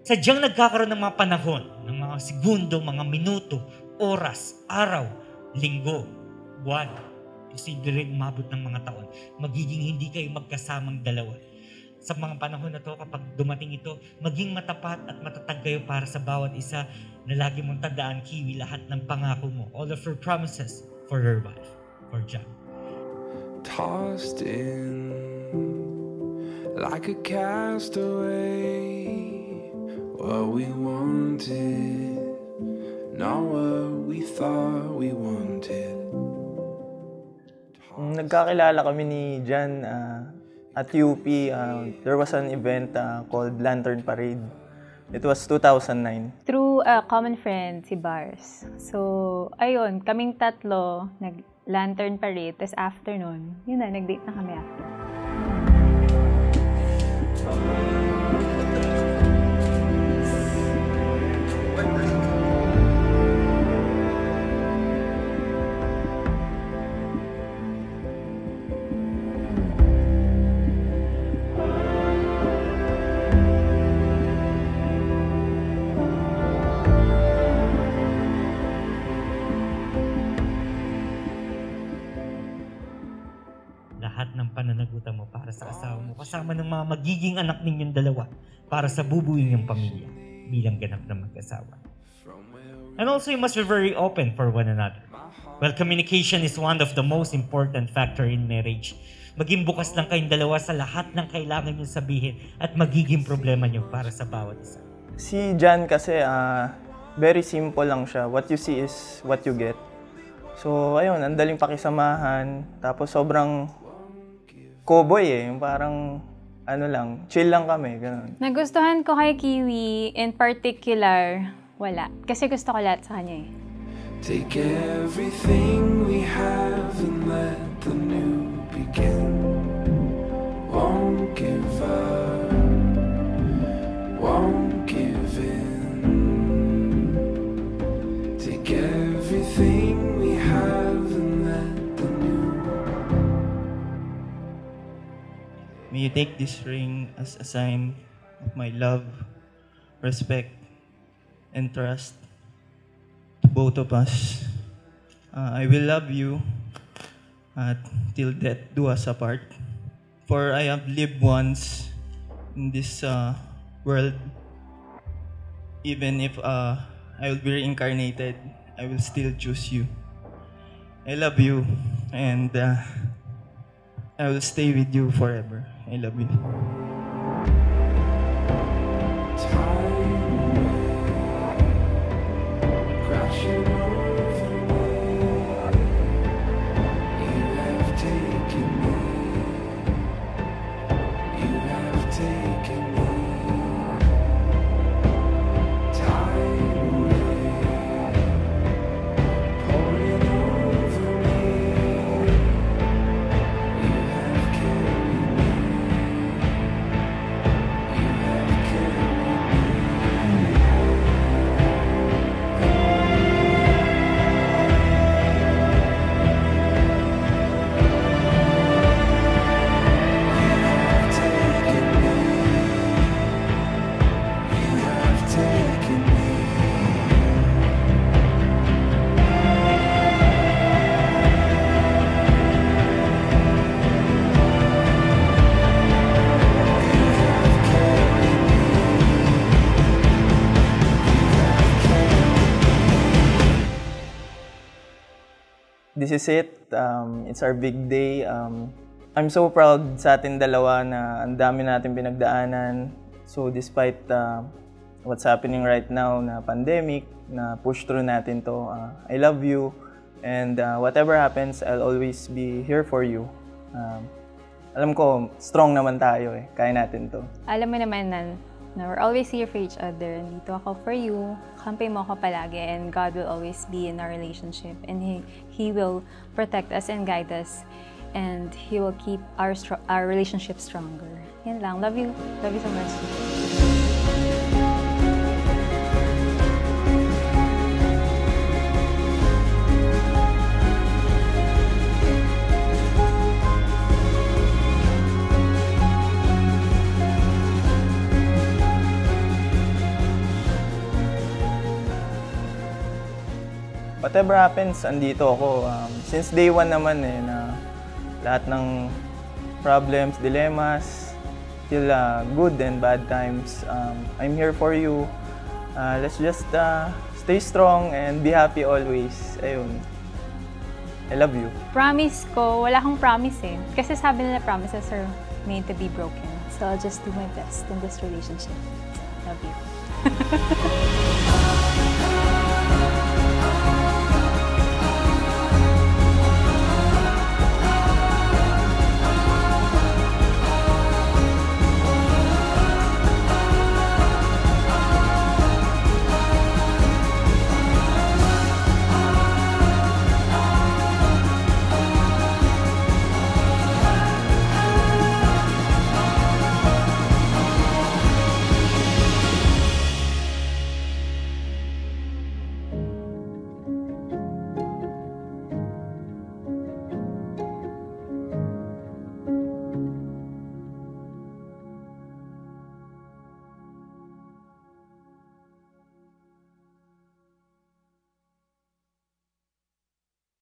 Sadyang nagkakaroon ng mga panahon, ng mga segundo, mga minuto, oras, araw, linggo, buwan, posible rin umabot ng mga taon. Magiging hindi kayo magkasamang dalawa. Sa mga panahon na to, kapag dumating ito, maging matapat at matatag kayo para sa bawat isa na lagi mong tandaan, Kiwi, lahat ng pangako mo, all of your promises for your wife, for John. Tossed in like a castaway, what we wanted, not what we thought we wanted. Nagkakilala kami ni Jan at UP. There was an event called Lantern Parade. It was 2009. Through a common friend, si Bars. So, ayun, kaming tatlo, nag-Lantern Parade. Tapos after nun, yun na, nag-date na kami after. Lahat ng pananagutan mo para sa asawa mo, kasama ng mga magiging anak ninyong dalawa para sa bubuing yung pamilya bilang ganap na mag-asawa. And also, you must be very open for one another. Well, communication is one of the most important factor in marriage. Maging bukas lang kayong dalawa sa lahat ng kailangan nyo sabihin at magiging problema nyo para sa bawat isa. Si Jan kasi, very simple lang siya. What you see is what you get. So, ayun, ang daling pakisamahan. Tapos sobrang cowboy yung parang, chill lang kami, ganun. Nagustuhan ko kay Kiwi, in particular, wala. Kasi gusto ko lahat sa kanya eh. Take everything we have and let the new begin. Won't give up, won't give in. Take everything we have and let the new. May you take this ring as a sign of my love, respect, and trust to both of us. I will love you till death do us apart. For I have lived once in this world. Even if I will be reincarnated, I will still choose you. I love you, and I will stay with you forever. I love you. This is it. It's our big day. I'm so proud sa atin dalawa na ang dami natin pinagdaanan. So despite what's happening right now na pandemic, na push through natin to, I love you. And whatever happens, I'll always be here for you. Alam ko, strong naman tayo eh. Kaya natin to. Alam mo naman na we're always here for each other. Dito ako for you. Kampi mo ako palagi. And God will always be in our relationship. And He will protect us and guide us. And He will keep our relationship stronger. Yan lang. Love you. Love you so much. whatever happens, andito ako. Since day one naman na lahat ng problems, dilemmas, till good and bad times, I'm here for you. Let's just stay strong and be happy always. Ayun. I love you. Promise ko, wala akong promise eh. Kasi sabi nila promises are made to be broken. So I'll just do my best in this relationship. Love you.